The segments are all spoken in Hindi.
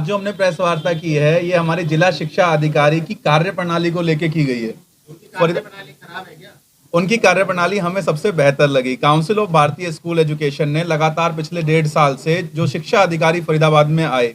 जो हमने प्रेस वार्ता की है ये हमारे जिला शिक्षा अधिकारी की कार्य प्रणाली को लेके की गई है। उनकी कार्य प्रणाली हमें सबसे बेहतर लगी। काउंसिल ऑफ भारतीय स्कूल एजुकेशन ने लगातार पिछले 1.5 साल से जो शिक्षा अधिकारी फरीदाबाद में आए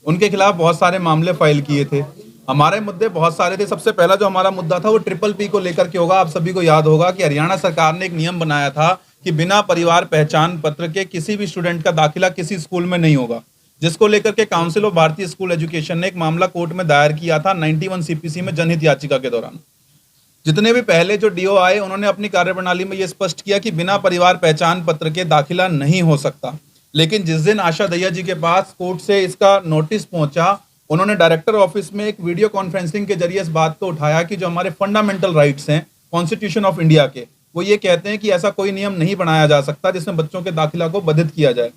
उनके खिलाफ बहुत सारे मामले फाइल किए थे। हमारे मुद्दे बहुत सारे थे। सबसे पहला जो हमारा मुद्दा था वो ट्रिपल पी को लेकर के होगा। आप सभी को याद होगा कि हरियाणा सरकार ने एक नियम बनाया था कि बिना परिवार पहचान पत्र के किसी भी स्टूडेंट का दाखिला किसी स्कूल में नहीं होगा, जिसको लेकर के काउंसिल ऑफ भारतीय स्कूल एजुकेशन ने एक मामला कोर्ट में दायर किया था 91 सीपीसी में जनहित याचिका के दौरान। जितने भी पहले जो डीओ आए उन्होंने अपनी कार्यप्रणाली में यह स्पष्ट किया कि बिना परिवार पहचान पत्र के दाखिला नहीं हो सकता। लेकिन जिस दिन आशा दहिया जी के पास कोर्ट से इसका नोटिस पहुंचा, उन्होंने डायरेक्टर ऑफिस में एक वीडियो कॉन्फ्रेंसिंग के जरिए इस बात को उठाया कि जो हमारे फंडामेंटल राइट्स हैं कॉन्स्टिट्यूशन ऑफ इंडिया के, वो ये कहते हैं कि ऐसा कोई नियम नहीं बनाया जा सकता जिसमें बच्चों के दाखिला को बाधित किया जाए।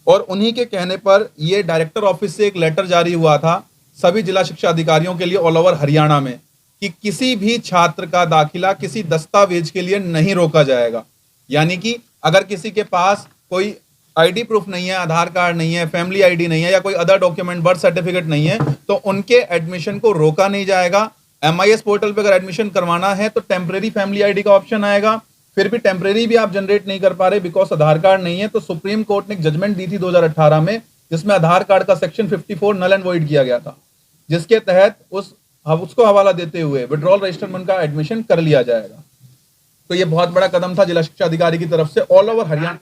और उन्हीं के कहने पर ये डायरेक्टर ऑफिस से एक लेटर जारी हुआ था सभी जिला शिक्षा अधिकारियों के लिए ऑल ओवर हरियाणा में कि किसी भी छात्र का दाखिला किसी दस्तावेज के लिए नहीं रोका जाएगा। यानी कि अगर किसी के पास कोई आईडी प्रूफ नहीं है, आधार कार्ड नहीं है, फैमिली आईडी नहीं है या कोई अदर डॉक्यूमेंट बर्थ सर्टिफिकेट नहीं है तो उनके एडमिशन को रोका नहीं जाएगा। MIS पोर्टल पे अगर एडमिशन करवाना है तो टेम्परेरी फैमिली आईडी का ऑप्शन आएगा। फिर भी टेम्परेरी भी आप जनरेट नहीं कर पा रहे बिकॉज आधार कार्ड नहीं है, तो सुप्रीम कोर्ट ने एक जजमेंट दी थी 2018 में जिसमें आधार कार्ड का सेक्शन 54 नल एंड वॉइड किया गया था, जिसके तहत उसको हवाला देते हुए विड्रॉल रजिस्टर में उनका एडमिशन कर लिया जाएगा। तो ये बहुत बड़ा कदम था जिला शिक्षा अधिकारी की तरफ से ऑल ओवर हरियाणा।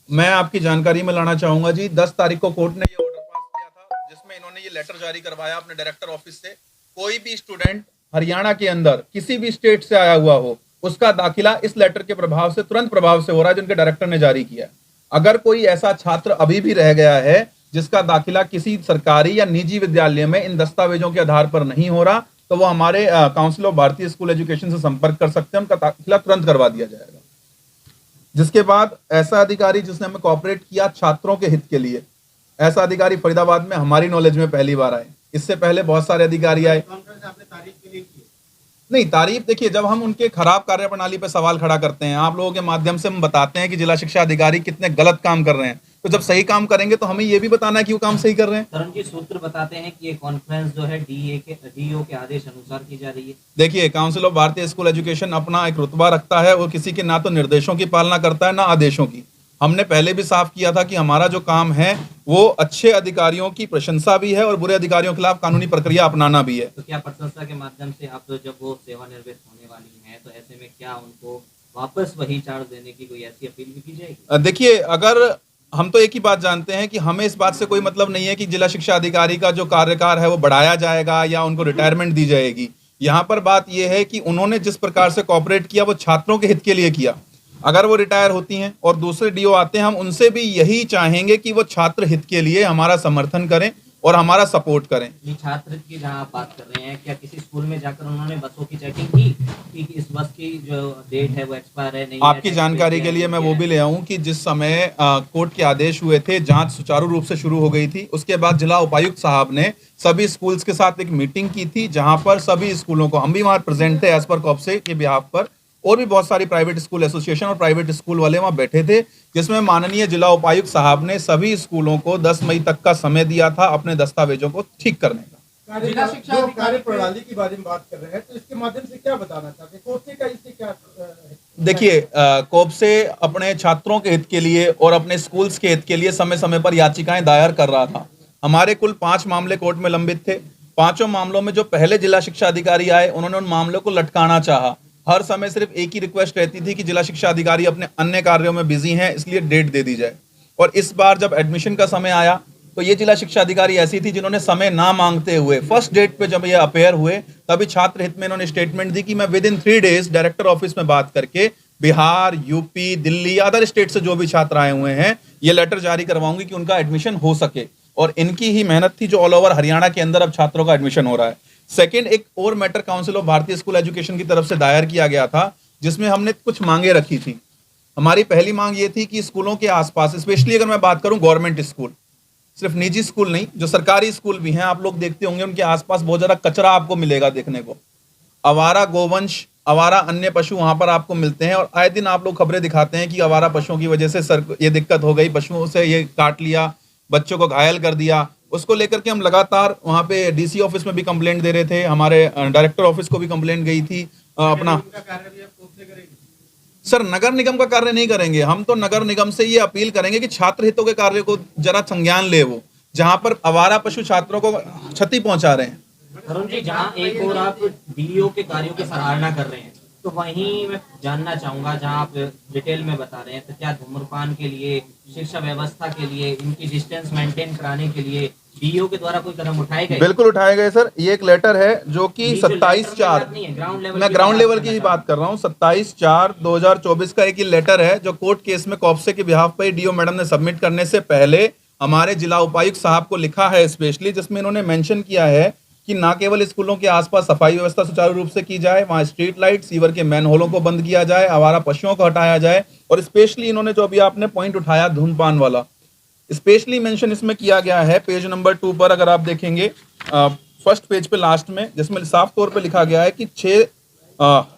मैं आपकी जानकारी में लाना चाहूंगा जी, 10 तारीख को कोर्ट ने ये ऑर्डर पास किया था जिसमें इन्होंने ये लेटर जारी करवाया अपने डायरेक्टर ऑफिस से, कोई भी स्टूडेंट हरियाणा के अंदर किसी भी स्टेट से आया हुआ हो उसका दाखिला इस लेटर के प्रभाव से तुरंत प्रभाव से हो रहा है जिनके डायरेक्टर ने जारी किया है। अगर कोई ऐसा छात्र अभी भी रह गया है जिसका दाखिला किसी सरकारी या निजी विद्यालय में इन दस्तावेजों के आधार पर नहीं हो रहा तो वो हमारे काउंसिल ऑफ भारतीय स्कूल एजुकेशन से संपर्क कर सकते हैं, उनका दाखिला तुरंत करवा दिया जाएगा। जिसके बाद ऐसा अधिकारी जिसने हमें कोऑपरेट किया छात्रों के हित के लिए, ऐसा अधिकारी फरीदाबाद में हमारी नॉलेज में पहली बार आए। इससे पहले बहुत सारे अधिकारी आए। नहीं, तारीफ देखिए, जब हम उनके खराब कार्यप्रणाली पर सवाल खड़ा करते हैं, आप लोगों के माध्यम से हम बताते हैं कि जिला शिक्षा अधिकारी कितने गलत काम कर रहे हैं, तो जब सही काम करेंगे तो हमें ये भी बताना है कि वो काम सही कर रहे हैं। तरुण जी, सूत्र बताते हैं कि ये कॉन्फ्रेंस जो है डीओ के आदेश अनुसार की जा रही है। देखिए, काउंसिल ऑफ भारतीय स्कूल एजुकेशन अपना एक रुतबा रखता है, वो किसी के ना तो निर्देशों की पालना करता है ना आदेशों की। हमने पहले भी साफ किया था कि हमारा जो काम है वो अच्छे अधिकारियों की प्रशंसा भी है और बुरे अधिकारियों के खिलाफ कानूनी प्रक्रिया अपनाना भी है। तो क्या प्रशंसा के माध्यम से आप जब वो सेवानिवृत्त होने वाली हैं तो ऐसे में क्या उनको वापस वही चार्ज देने की कोई ऐसी अपील भी की जाएगी? देखिए, अगर हम तो एक ही बात जानते हैं कि हमें इस बात से कोई मतलब नहीं है कि जिला शिक्षा अधिकारी का जो कार्यकाल है वो बढ़ाया जाएगा या उनको रिटायरमेंट दी जाएगी। यहाँ पर बात यह है कि उन्होंने जिस प्रकार से कोऑपरेट किया वो छात्रों के हित के लिए किया। अगर वो रिटायर होती हैं और दूसरे डीओ आते हैं, हम उनसे भी यही चाहेंगे कि वो छात्र हित के लिए हमारा समर्थन करें और हमारा सपोर्ट करें। ये छात्र की जहाँ आप बात कर रहे हैं, क्या किसी स्कूल में जाकर उन्होंने बसों की चेकिंग की कि इस बस की जो डेट है वो एक्सपायर है नहीं? आपकी जानकारी के लिए मैं वो भी ले आऊं कि जिस समय कोर्ट के आदेश हुए थे, जांच सुचारू रूप से शुरू हो गई थी। उसके बाद जिला उपायुक्त साहब ने सभी स्कूल्स के साथ एक मीटिंग की थी जहां पर सभी स्कूलों को, हम भी वहां प्रेजेंट थे एज पर कॉप्से के बिहाफ पर, और भी बहुत सारी प्राइवेट स्कूल एसोसिएशन और प्राइवेट स्कूल वाले वहां बैठे थे, जिसमें माननीय जिला उपायुक्त साहब ने सभी स्कूलों को 10 मई तक का समय दिया था अपने दस्तावेजों को ठीक करने का। जिला शिक्षा कार्य प्रणाली के बारे में बात कर रहे हैं तो इसके माध्यम से क्या बताना चाहते हैं? कोर्ट का इससे क्या देखिए, कोप्से अपने छात्रों के हित के लिए और अपने स्कूल्स के हित के लिए समय समय पर याचिकाएं दायर कर रहा था। हमारे कुल 5 मामले कोर्ट में लंबित थे। 5 मामलों में जो पहले जिला शिक्षा अधिकारी आए उन्होंने उन मामलों को लटकाना चाहा। हर समय सिर्फ एक ही रिक्वेस्ट रहती थी कि जिला शिक्षा अधिकारी अपने अन्य कार्यों में बिजी हैं, इसलिए डेट दे दी जाए। और इस बार जब एडमिशन का समय आया तो ये जिला शिक्षा अधिकारी ऐसी थी जिन्होंने समय ना मांगते हुए फर्स्ट डेट पे जब ये अपेयर हुए तभी छात्र हित में इन्होंने स्टेटमेंट दी कि मैं with in 3 days director office में बात करके Bihar, UP, Delhi, other state से जो भी छात्र आए हुए हैं ये लेटर जारी करवाऊंगी कि उनका एडमिशन हो सके। और इनकी ही मेहनत थी जो ऑल ओवर हरियाणा के अंदर अब छात्रों का एडमिशन हो रहा है। सेकेंड, एक और मैटर काउंसिल ऑफ भारतीय स्कूल एजुकेशन की तरफ से दायर किया गया था जिसमें हमने कुछ मांगे रखी थी। हमारी पहली मांग ये थी कि स्कूलों के आसपास, स्पेशली अगर मैं बात करूं गवर्नमेंट स्कूल, सिर्फ निजी स्कूल नहीं, जो सरकारी स्कूल भी हैं, आप लोग देखते होंगे उनके आसपास बहुत ज़्यादा कचरा आपको मिलेगा देखने को। आवारा गोवंश, आवारा अन्य पशु वहां पर आपको मिलते हैं और आए दिन आप लोग खबरें दिखाते हैं कि आवारा पशुओं की वजह से ये दिक्कत हो गई, पशुओं से ये काट लिया बच्चों को घायल कर दिया। उसको लेकर के हम लगातार वहाँ पे डीसी ऑफिस में भी कंप्लेंट दे रहे थे, हमारे डायरेक्टर ऑफिस को भी कंप्लेंट गई थी। अपना सर नगर निगम का कार्य नहीं करेंगे हम, तो नगर निगम से ये अपील करेंगे कि छात्र हितों के कार्य को जरा संज्ञान ले, वो जहां पर आवारा पशु छात्रों को क्षति पहुंचा रहे हैं। अरुण जी, जहां एक और आप डीओ के कार्यों की सराहना कर रहे हैं, तो वहीं मैं जानना चाहूंगा, जहां आप डिटेल में बता रहे हैं, तो क्या धूम्रपान के लिए, शिक्षा व्यवस्था के लिए, इनकी डिस्टेंस मेंटेन कराने के लिए डीओ के द्वारा कोई कदम उठाए गए? बिल्कुल उठाए गए सर। ये एक लेटर है जो कि 27/4, मैं ग्राउंड लेवल की ही बात कर रहा हूँ, 27/4/2024 का एक ही लेटर है जो कोर्ट केस में कॉप्से के बिहाफ पर डीओ मैडम ने सबमिट करने से पहले हमारे जिला उपायुक्त साहब को लिखा है स्पेशली, जिसमें इन्होंने मेंशन किया है कि ना केवल स्कूलों के आसपास सफाई व्यवस्था सुचारू रूप से की जाए, वहाँ स्ट्रीट लाइट, सीवर के मैन होलों को बंद किया जाए, आवारा पशुओं को हटाया जाए, और स्पेशली इन्होंने जो अभी आपने पॉइंट उठाया धूम्रपान वाला, स्पेशली मेंशन इसमें किया गया है पेज नंबर 2 पर। अगर आप देखेंगे फर्स्ट पेज पे लास्ट में, जिसमें साफ तौर पे लिखा गया है कि 6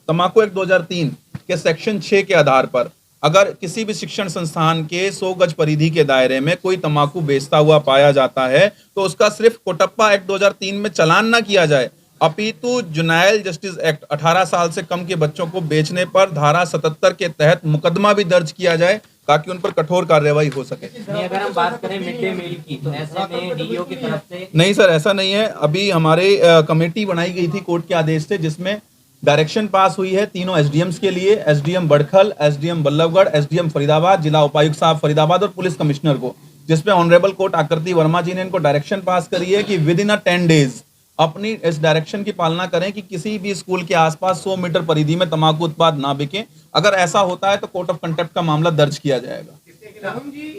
तम्बाकू एक्ट 2003 के सेक्शन 6 के आधार पर अगर किसी भी शिक्षण संस्थान के 100 गज परिधि के दायरे में कोई तम्बाकू बेचता हुआ पाया जाता है तो उसका सिर्फ कोटप्पा एक्ट 2003 में चालान ना किया जाए, अपितु जुनाइल जस्टिस एक्ट 18 साल से कम के बच्चों को बेचने पर धारा 77 के तहत मुकदमा भी दर्ज किया जाए ताकि उन पर कठोर कार्रवाई हो सके। अगर हम बात करें मिड डे मील की, तो ऐसे में डीओ की तरफ से नहीं सर, ऐसा नहीं है। अभी हमारे कमेटी बनाई गई थी कोर्ट के आदेश से, जिसमें डायरेक्शन पास हुई है तीनों एसडीएम्स के लिए, SDM Badkhal, SDM Ballabhgarh, SDM Faridabad, जिला उपायुक्त साहब फरीदाबाद और पुलिस कमिश्नर को, जिसमें ऑनरेबल कोर्ट आकृति वर्मा जी ने इनको डायरेक्शन पास करी है कि विद इन 10 डेज अपनी इस डायरेक्शन की पालना करें कि किसी भी स्कूल के आसपास 100 मीटर परिधि में तंबाकू उत्पाद ना बिके। अगर ऐसा होता है तो कोर्ट ऑफ कंटेम्प्ट का मामला दर्ज किया जाएगा।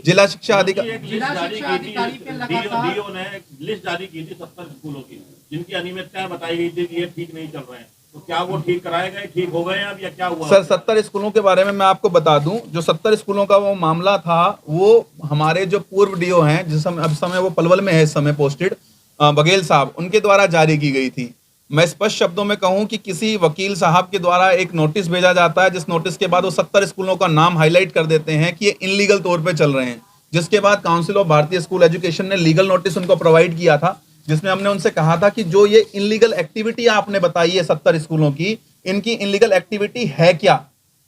जिला शिक्षा अधिकारी डीओ ने लिस्ट जारी की थी 70 स्कूलों की, जिनकी अनियमितताएं बताई गई थी कि ये ठीक नहीं चल रहे हैं, तो क्या वो ठीक कराए गए, ठीक हो गए हैं अब, या क्या हुआ? सर 70 स्कूलों के बारे में मैं आपको बता दूं, जो 70 स्कूलों का वो मामला था वो हमारे जो पूर्व डीओ हैं, जिस समय अब समय वो पलवल में है इस समय पोस्टेड, बघेल साहब, उनके द्वारा जारी की गई थी। मैं स्पष्ट शब्दों में कहूं कि किसी वकील साहब के द्वारा एक नोटिस भेजा जाता है, जिस नोटिस के बाद वो 70 स्कूलों का नाम हाईलाइट कर देते हैं कि ये इनलीगल तौर पे चल रहे हैं, जिसके बाद काउंसिल ऑफ भारतीय स्कूल एजुकेशन ने लीगल नोटिस उनको प्रोवाइड किया था, जिसमें हमने उनसे कहा था कि जो ये इनलीगल एक्टिविटी आपने बताई है 70 स्कूलों की, इनकी इनलीगल एक्टिविटी है क्या,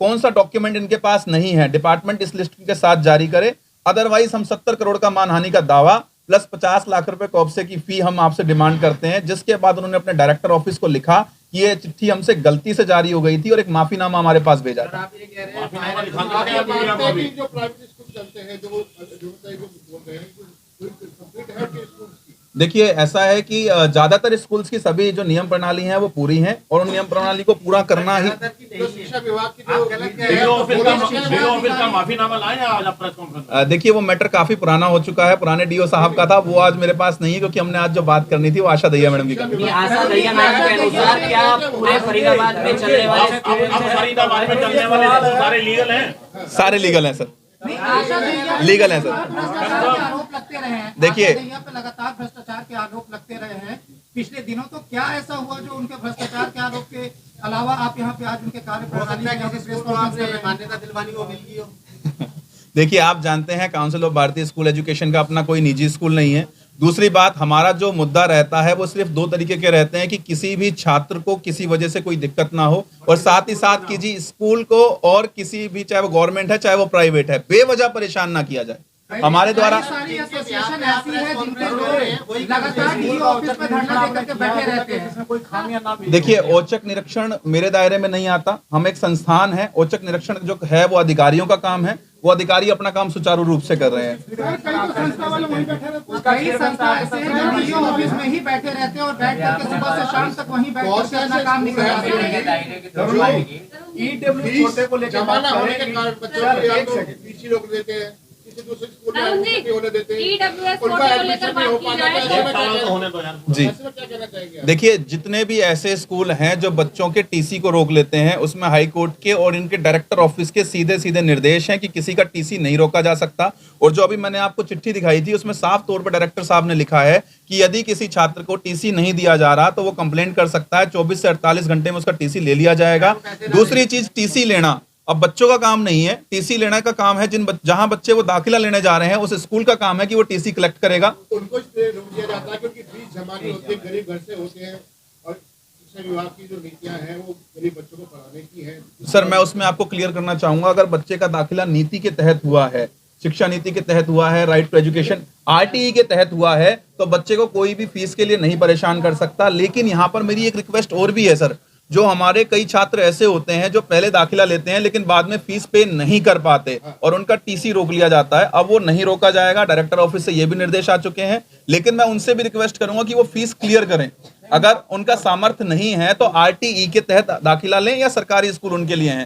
कौन सा डॉक्यूमेंट इनके पास नहीं है, डिपार्टमेंट इस लिस्ट के साथ जारी करे, अदरवाइज हम 70 करोड़ का मानहानि का दावा प्लस 50 लाख रुपए कॉप्से की फी हम आपसे डिमांड करते हैं। जिसके बाद उन्होंने अपने डायरेक्टर ऑफिस को लिखा कि ये चिट्ठी हमसे गलती से जारी हो गई थी और एक माफीनामा हमारे पास भेजा था। आप ये कह रहे हैं जो प्राइवेट स्कूल चलते हैं, जो बोल रहे हैं कंप्लीट है कि स्कूल की? देखिए ऐसा है कि ज्यादातर स्कूल्स की सभी जो नियम प्रणाली है वो पूरी हैं और उन नियम प्रणाली को पूरा करना ही। जो शिक्षा विभाग की जो डीओ ऑफिस का माफीनामा लाए आज प्रेस कॉन्फ्रेंस? देखिए वो मैटर काफी पुराना हो चुका है, पुराने डीओ साहब का था, वो आज मेरे पास नहीं है, क्योंकि हमने आज जो बात करनी थी वो आशा दहिया मैडम की करनी थी। आशा दहिया मैडम के अनुसार क्या पूरे फरीदाबाद में चलने वाले फरीदाबाद में चलने वाले सारे लीगल हैं? सारे लीगल हैं सर, लीगल है सर। आरोप लगते रहे हैं, देखिए पे लगातार भ्रष्टाचार के आरोप लगते रहे हैं पिछले दिनों, तो क्या ऐसा हुआ जो उनके भ्रष्टाचार के आरोप के अलावा आप यहाँ पे आज उनके कार्यप्रणाली मान्यता दिलवानी को मिल गई हो? देखिए आप जानते हैं काउंसिल ऑफ भारतीय स्कूल एजुकेशन का अपना कोई निजी स्कूल नहीं है। दूसरी बात, हमारा जो मुद्दा रहता है वो सिर्फ 2 तरीके के रहते हैं कि किसी भी छात्र को किसी वजह से कोई दिक्कत ना हो, और साथ ही साथ कि जी स्कूल को और किसी भी, चाहे वो गवर्नमेंट है चाहे वो प्राइवेट है, बेवजह परेशान ना किया जाए। हमारे द्वारा सारी एसोसिएशन ऐसी है जिनके लोग लगातार डीओ ऑफिस पे धरना देकर के बैठे रहते हैं, कोई खामियां ना भी। देखिए औचक निरीक्षण मेरे दायरे में नहीं आता, हम एक संस्थान है, औचक निरीक्षण जो है वो अधिकारियों का काम है, वो अधिकारी अपना काम सुचारू रूप से कर रहे हैं। कई संस्था ऐसे हैं जो डीओ ऑफिस में ही बैठे रहते हैं और बैठ करके सुबह से शाम तक वहीं बैठ करके अपना काम निकल जाते हैं। ईडब्ल्यू छोटे को लेकर बात करें कि बच्चों को पीछे लोग देते हैं, किसी दूसरे स्कूल में एडमिशन होने देते हैं, ईडब्ल्यूएस उनका कोटे को एडमिशन लेकर नहीं हो बात की पाता जाए है। होने दो यार। जी ऐसे में क्या कहना चाहेंगे? देखिए जितने भी ऐसे स्कूल हैं जो बच्चों के टीसी को रोक लेते हैं, उसमें हाई कोर्ट के और इनके डायरेक्टर ऑफिस के सीधे सीधे निर्देश हैं कि किसी का टीसी नहीं रोका जा सकता। और जो अभी मैंने आपको चिट्ठी दिखाई थी उसमें साफ तौर पर डायरेक्टर साहब ने लिखा है कि यदि किसी छात्र को टीसी नहीं दिया जा रहा तो वो कंप्लेंट कर सकता है, 24 से 48 घंटे में उसका टीसी ले लिया जाएगा। दूसरी चीज, टीसी लेना अब बच्चों का काम नहीं है टीसी लेने का, काम है जहां बच्चे वो दाखिला लेने जा रहे हैं उस स्कूल का काम है कि वो टीसी कलेक्ट करेगा। उनको इसलिए रोक दिया जाता है क्योंकि फीस जमा नहीं होती है, गरीब घर से होते हैं और शिक्षा विभाग की जो नीतियां हैं वो गरीब बच्चों को पढ़ाने की है। सर मैं उसमें आपको क्लियर करना चाहूंगा, अगर बच्चे का दाखिला नीति के तहत हुआ है, शिक्षा नीति के तहत हुआ है, राइट टू एजुकेशन आरटीई के तहत हुआ है, तो बच्चे को कोई भी फीस के लिए नहीं परेशान कर सकता। लेकिन यहाँ पर मेरी एक रिक्वेस्ट और भी है सर, जो हमारे कई छात्र ऐसे होते हैं जो पहले दाखिला लेते हैं लेकिन बाद में फीस पे नहीं कर पाते और उनका टीसी रोक लिया जाता है। अब वो नहीं रोका जाएगा, डायरेक्टर ऑफिस से ये भी निर्देश आ चुके हैं। लेकिन मैं उनसे भी रिक्वेस्ट करूंगा कि वो फीस क्लियर करें। अगर उनका सामर्थ्य नहीं है तो आरटीई के तहत दाखिला लें या सरकारी स्कूल उनके लिए हैं।